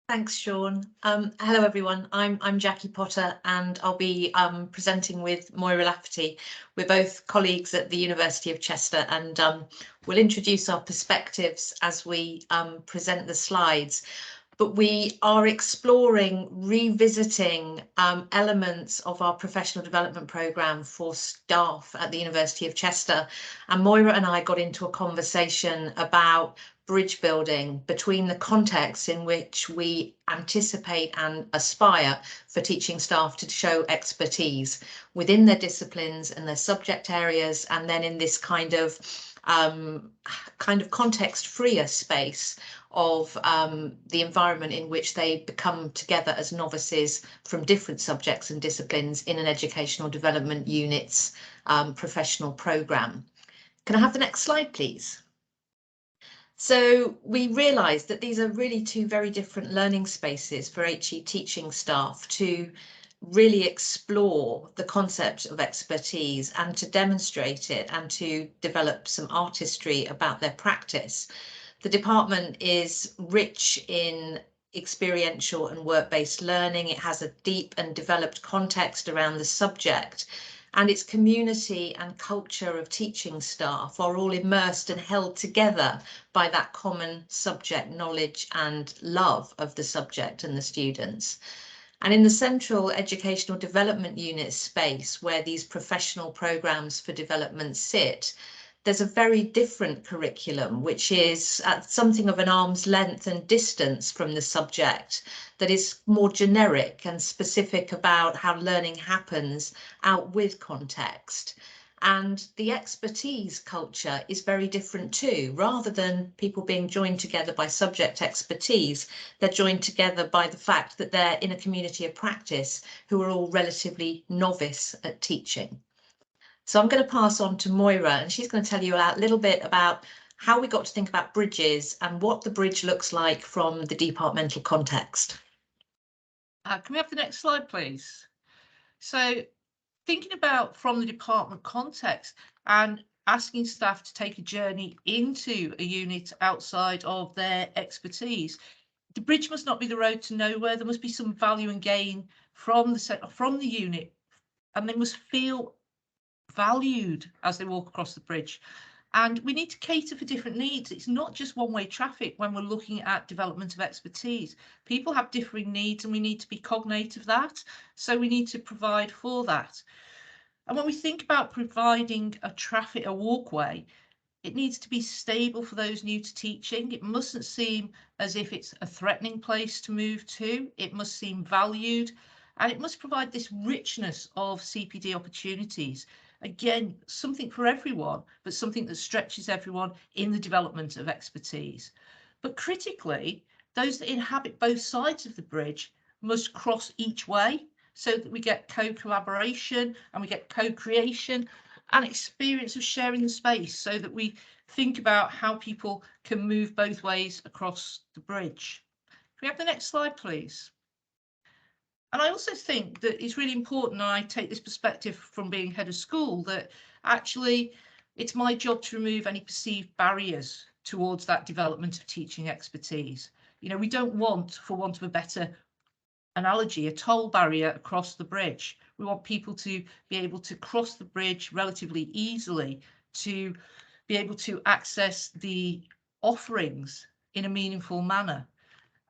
Thanks, Sean. Hello, everyone. I'm Jackie Potter, and I'll be presenting with Moira Lafferty. We're both colleagues at the University of Chester, and we'll introduce our perspectives as we present the slides. But we are exploring, revisiting elements of our professional development programme for staff at the University of Chester. And Moira and I got into a conversation about bridge building between the contexts in which we anticipate and aspire for teaching staff to show expertise within their disciplines and their subject areas, and then in this kind of context-freer space of the environment in which they become together as novices from different subjects and disciplines in an educational development unit's professional programme. Can I have the next slide, please? So we realised that these are really two very different learning spaces for HE teaching staff to really explore the concept of expertise and to demonstrate it and to develop some artistry about their practice. The department is rich in experiential and work-based learning. It has a deep and developed context around the subject, and its community and culture of teaching staff are all immersed and held together by that common subject knowledge and love of the subject and the students. And in the central educational development unit space where these professional programmes for development sit, there's a very different curriculum, which is at something of an arm's length and distance from the subject, that is more generic and specific about how learning happens out with context. And the expertise culture is very different too. Rather than people being joined together by subject expertise, they're joined together by the fact that they're in a community of practice who are all relatively novice at teaching. So I'm going to pass on to Moira, and she's going to tell you a little bit about how we got to think about bridges and what the bridge looks like from the departmental context. Can we have the next slide, please? So thinking about from the department context and asking staff to take a journey into a unit outside of their expertise, the bridge must not be the road to nowhere. There must be some value and gain from the unit, and they must feel valued as they walk across the bridge. And we need to cater for different needs. It's not just one-way traffic when we're looking at development of expertise. People have differing needs and we need to be cognate of that. So we need to provide for that. And when we think about providing a walkway, it needs to be stable for those new to teaching. It mustn't seem as if it's a threatening place to move to. It must seem valued, and it must provide this richness of CPD opportunities. Again, something for everyone, but something that stretches everyone in the development of expertise. But critically, those that inhabit both sides of the bridge must cross each way so that we get co-collaboration and we get co-creation and experience of sharing the space, so that we think about how people can move both ways across the bridge. Can we have the next slide, please? And I also think that it's really important, and I take this perspective from being head of school, that actually it's my job to remove any perceived barriers towards that development of teaching expertise. You know, we don't want, for want of a better analogy, a toll barrier across the bridge. We want people to be able to cross the bridge relatively easily, to be able to access the offerings in a meaningful manner.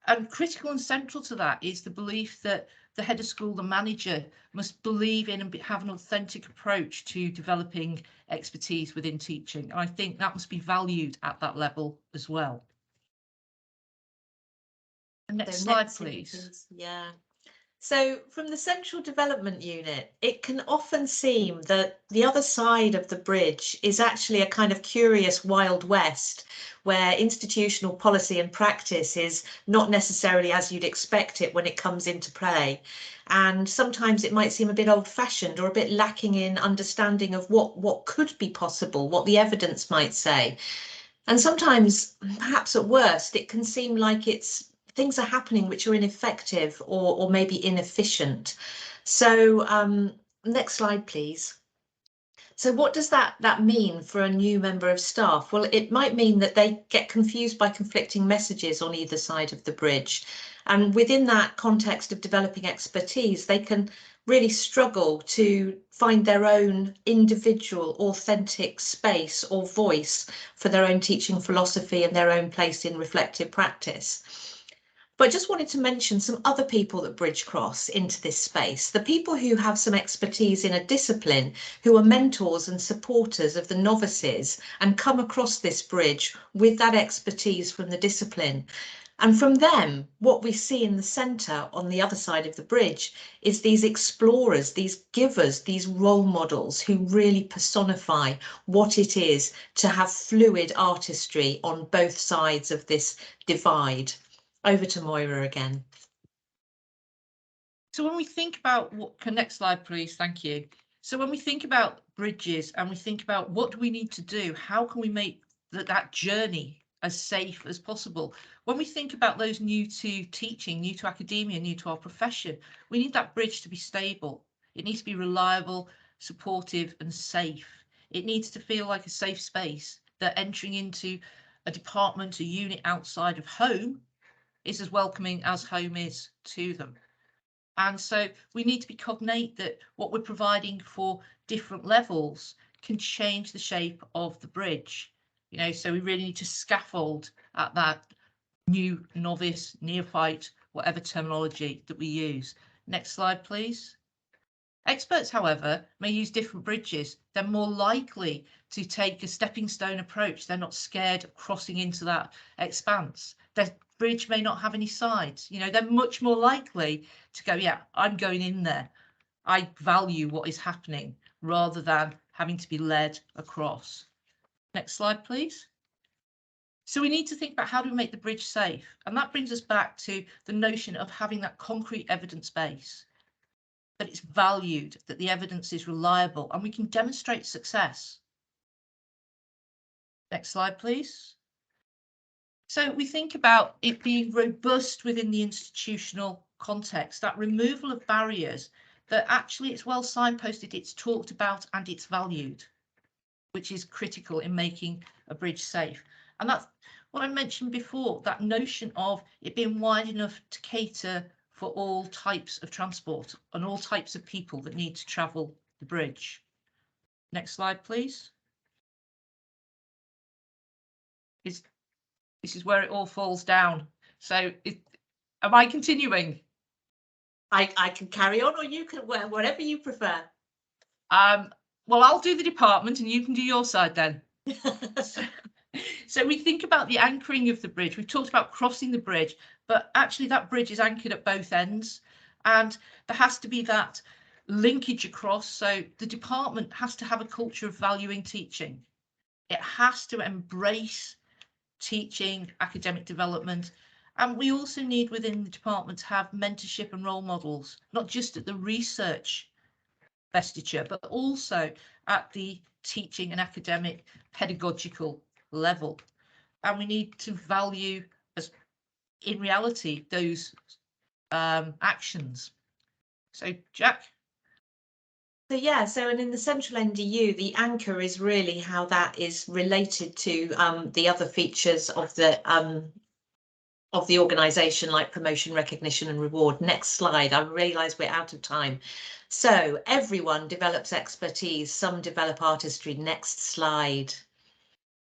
And critical and central to that is the belief that the head of school, the manager, must believe in and have an authentic approach to developing expertise within teaching. And I think that must be valued at that level as well. Next slide, please. Yeah. So from the Central Development Unit, it can often seem that the other side of the bridge is actually a kind of curious Wild West, where institutional policy and practice is not necessarily as you'd expect it when it comes into play. And sometimes it might seem a bit old-fashioned or a bit lacking in understanding of what could be possible, what the evidence might say. And sometimes, perhaps at worst, it can seem like things are happening which are ineffective or maybe inefficient. So next slide, please. So what does that mean for a new member of staff? Well, it might mean that they get confused by conflicting messages on either side of the bridge. And within that context of developing expertise, they can really struggle to find their own individual, authentic space or voice for their own teaching philosophy and their own place in reflective practice. But I just wanted to mention some other people that bridge cross into this space. The people who have some expertise in a discipline, who are mentors and supporters of the novices and come across this bridge with that expertise from the discipline. And from them, what we see in the centre on the other side of the bridge is these explorers, these givers, these role models who really personify what it is to have fluid artistry on both sides of this divide. Over to Moira again. So when we think about next slide, please, thank you. So when we think about bridges and we think about what do we need to do, how can we make that journey as safe as possible? When we think about those new to teaching, new to academia, new to our profession, we need that bridge to be stable. It needs to be reliable, supportive and safe. It needs to feel like a safe space that entering into a department, a unit outside of home is as welcoming as home is to them. And so we need to be cognate that what we're providing for different levels can change the shape of the bridge. You know, so we really need to scaffold at that new, novice, neophyte, whatever terminology that we use. Next slide, please. Experts, however, may use different bridges. They're more likely to take a stepping stone approach. They're not scared of crossing into that expanse. Their bridge may not have any sides. You know, they're much more likely to go, yeah, I'm going in there. I value what is happening rather than having to be led across. Next slide, please. So we need to think about how do we make the bridge safe? And that brings us back to the notion of having that concrete evidence base, that it's valued, that the evidence is reliable, and we can demonstrate success. Next slide, please. So we think about it being robust within the institutional context, that removal of barriers, that actually it's well signposted, it's talked about and it's valued, which is critical in making a bridge safe. And that's what I mentioned before, that notion of it being wide enough to cater for all types of transport and all types of people that need to travel the bridge. Next slide, please. This is where it all falls down. So am I continuing? I can carry on, or you can, whatever you prefer. Well, I'll do the department and you can do your side then. So we think about the anchoring of the bridge. We've talked about crossing the bridge, but actually that bridge is anchored at both ends, and there has to be that linkage across. So the department has to have a culture of valuing teaching. It has to embrace teaching, academic development. And we also need within the department to have mentorship and role models, not just at the research vestiture, but also at the teaching and academic pedagogical level. And we need to value, as in reality, those actions. So Jack. So yeah, so and in the central NDU, the anchor is really how that is related to the other features of the organisation, like promotion, recognition and reward. Next slide. I realise we're out of time. So everyone develops expertise, some develop artistry. Next slide.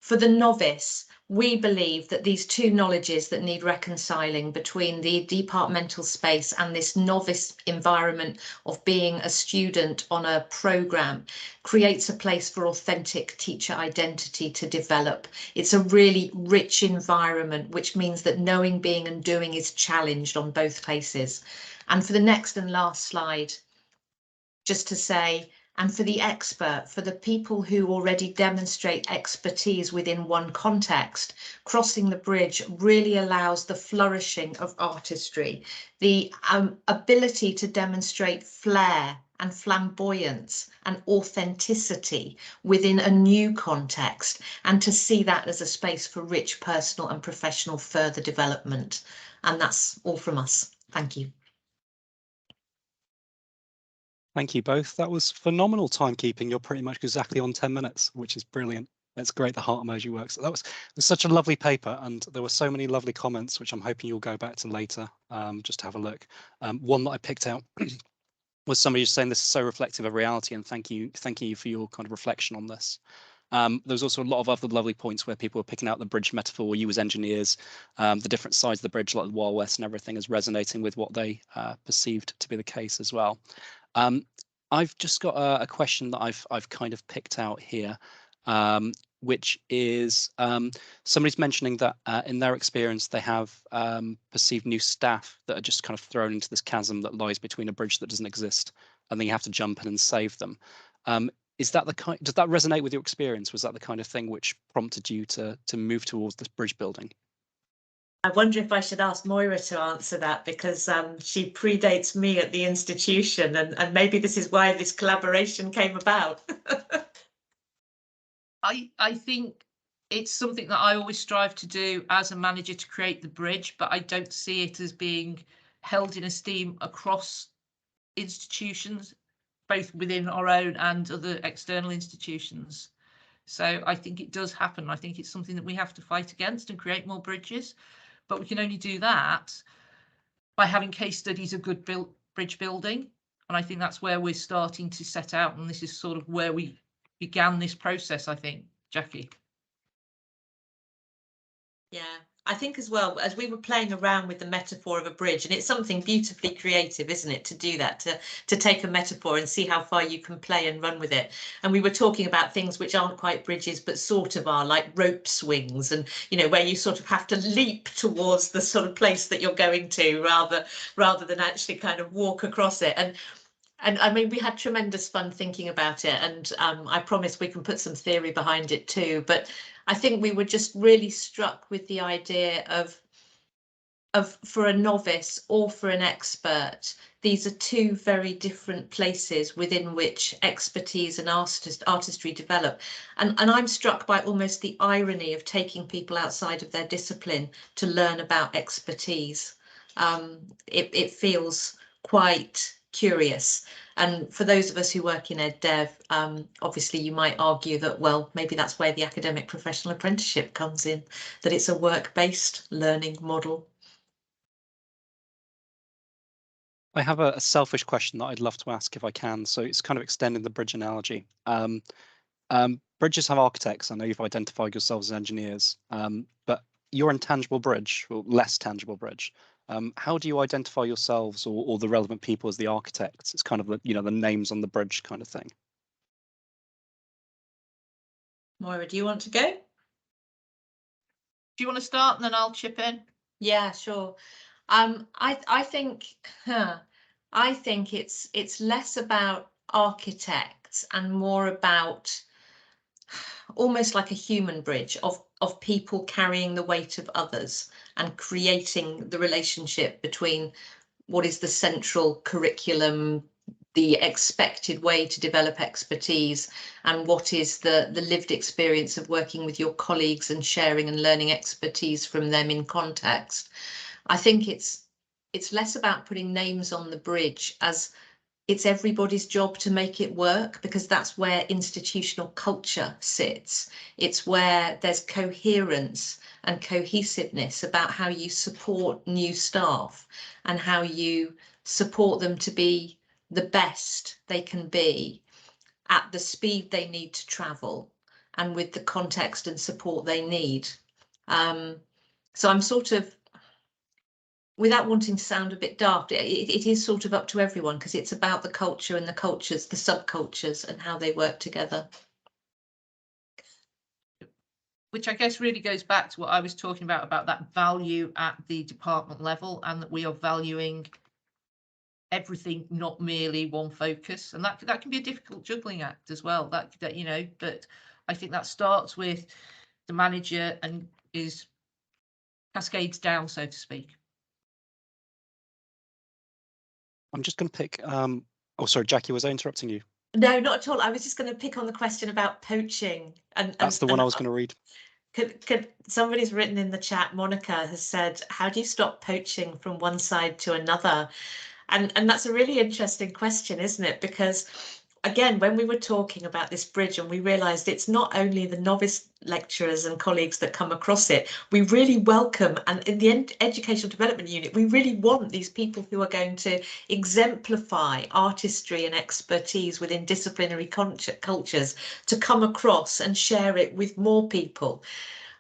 For the novice, we believe that these two knowledges that need reconciling between the departmental space and this novice environment of being a student on a programme creates a place for authentic teacher identity to develop. It's a really rich environment, which means that knowing, being and doing is challenged on both places. And for the next and last slide, just to say, and for the expert, for the people who already demonstrate expertise within one context, crossing the bridge really allows the flourishing of artistry, the ability to demonstrate flair and flamboyance and authenticity within a new context, and to see that as a space for rich personal and professional further development. And that's all from us. Thank you. Thank you both. That was phenomenal timekeeping. You're pretty much exactly on 10 minutes, which is brilliant. It's great the heart emoji works. That was such a lovely paper, and there were so many lovely comments, which I'm hoping you'll go back to later, just to have a look. One that I picked out was somebody just saying this is so reflective of reality, and thank you for your kind of reflection on this. There's also a lot of other lovely points where people were picking out the bridge metaphor. You as engineers, the different sides of the bridge, like the Wild West and everything, is resonating with what they perceived to be the case as well. I've just got a question that I've kind of picked out here, which is somebody's mentioning that in their experience they have perceived new staff that are just kind of thrown into this chasm that lies between a bridge that doesn't exist, and then you have to jump in and save them. Is that the kind? Does that resonate with your experience? Was that the kind of thing which prompted you to move towards this bridge building? I wonder if I should ask Moira to answer that, because she predates me at the institution, and maybe this is why this collaboration came about. I think it's something that I always strive to do as a manager, to create the bridge, but I don't see it as being held in esteem across institutions, both within our own and other external institutions. So I think it does happen. I think it's something that we have to fight against and create more bridges. But we can only do that by having case studies of good bridge building. And I think that's where we're starting to set out. And this is sort of where we began this process, I think, Jackie. Yeah, I think as well, as we were playing around with the metaphor of a bridge, and it's something beautifully creative, isn't it, to do that, to take a metaphor and see how far you can play and run with it. And we were talking about things which aren't quite bridges, but sort of are, like rope swings, and where you sort of have to leap towards the sort of place that you're going to, rather than actually kind of walk across it. And I mean, we had tremendous fun thinking about it, and I promise we can put some theory behind it too. But I think we were just really struck with the idea of for a novice or for an expert, these are two very different places within which expertise and artistry develop. And I'm struck by almost the irony of taking people outside of their discipline to learn about expertise. It feels quite curious. And for those of us who work in ed dev, obviously you might argue that, well, maybe that's where the academic professional apprenticeship comes in, that it's a work-based learning model. I have a selfish question that I'd love to ask if I can. So it's kind of extending the bridge analogy. Bridges have architects. I know you've identified yourselves as engineers, but your intangible bridge, or less tangible bridge, how do you identify yourselves or the relevant people as the architects? It's kind of the, the names on the bridge kind of thing. Moira, do you want to go? Do you want to start and then I'll chip in? Yeah, sure. I think it's less about architects and more about almost like a human bridge of people carrying the weight of others and creating the relationship between what is the central curriculum, the expected way to develop expertise, and what is the lived experience of working with your colleagues and sharing and learning expertise from them in context. I think it's less about putting names on the bridge, as it's everybody's job to make it work, because that's where institutional culture sits. It's where there's coherence and cohesiveness about how you support new staff and how you support them to be the best they can be at the speed they need to travel and with the context and support they need. So I'm sort of, without wanting to sound a bit daft, it is sort of up to everyone, because it's about the culture and the cultures, the subcultures, and how they work together. Which I guess really goes back to what I was talking about that value at the department level, and that we are valuing everything, not merely one focus. And that can be a difficult juggling act as well. That but I think that starts with the manager and is cascades down, so to speak. I'm just going to pick. Oh, sorry, Jackie, was I interrupting you? No, not at all. I was just going to pick on the question about poaching. And that's the one I was going to read. Could somebody's written in the chat, Monica has said, how do you stop poaching from one side to another? And that's a really interesting question, isn't it? Because again, when we were talking about this bridge and we realized it's not only the novice lecturers and colleagues that come across it, we really welcome, and in the educational development unit, we really want these people who are going to exemplify artistry and expertise within disciplinary cultures to come across and share it with more people.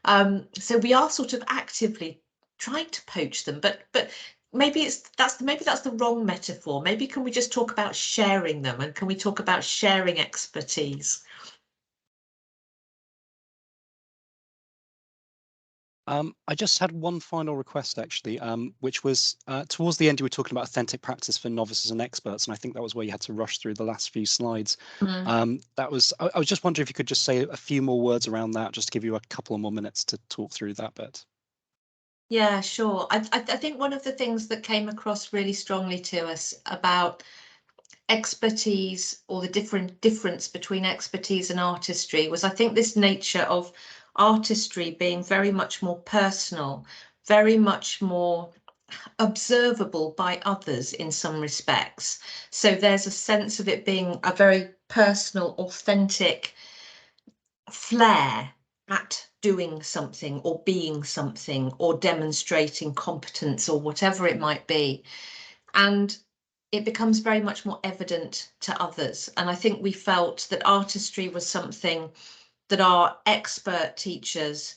So we are sort of actively trying to poach them, but maybe that's the wrong metaphor. Maybe can we just talk about sharing them, and can we talk about sharing expertise? I just had one final request, actually, which was towards the end, you were talking about authentic practice for novices and experts, and I think that was where you had to rush through the last few slides. That was, I was just wondering if you could just say a few more words around that, just to give you a couple of more minutes to talk through that bit. Yeah, sure. I think one of the things that came across really strongly to us about expertise, or the difference between expertise and artistry, was I think this nature of artistry being very much more personal, very much more observable by others in some respects. So there's a sense of it being a very personal, authentic flair at doing something or being something or demonstrating competence or whatever it might be. And it becomes very much more evident to others. And I think we felt that artistry was something that our expert teachers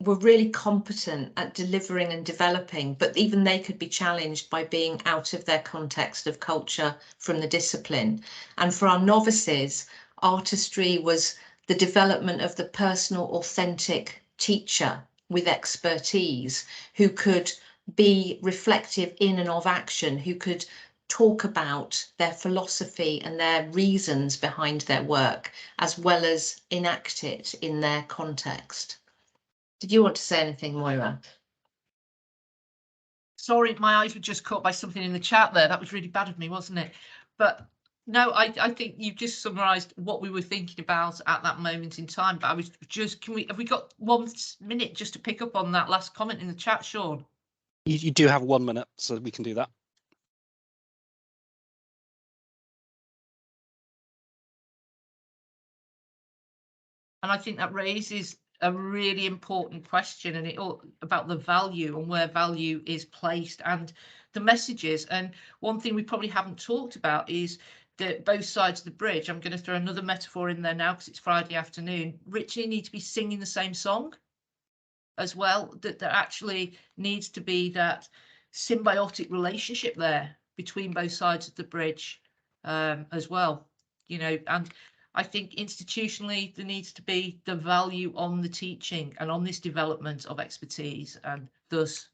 were really competent at delivering and developing, but even they could be challenged by being out of their context of culture from the discipline. And for our novices, artistry was the development of the personal, authentic teacher with expertise, who could be reflective in and of action, who could talk about their philosophy and their reasons behind their work, as well as enact it in their context. Did you want to say anything, Moira? Sorry, my eyes were just caught by something in the chat there. That was really bad of me, wasn't it? But no, I think you've just summarised what we were thinking about at that moment in time. But I was just, have we got 1 minute just to pick up on that last comment in the chat, Sean? You do have 1 minute, so we can do that. And I think that raises a really important question, and it all about the value and where value is placed and the messages. And one thing we probably haven't talked about is that both sides of the bridge, I'm going to throw another metaphor in there now because it's Friday afternoon, richly need to be singing the same song as well. That there actually needs to be that symbiotic relationship there between both sides of the bridge as well, you know. And I think institutionally there needs to be the value on the teaching and on this development of expertise, and thus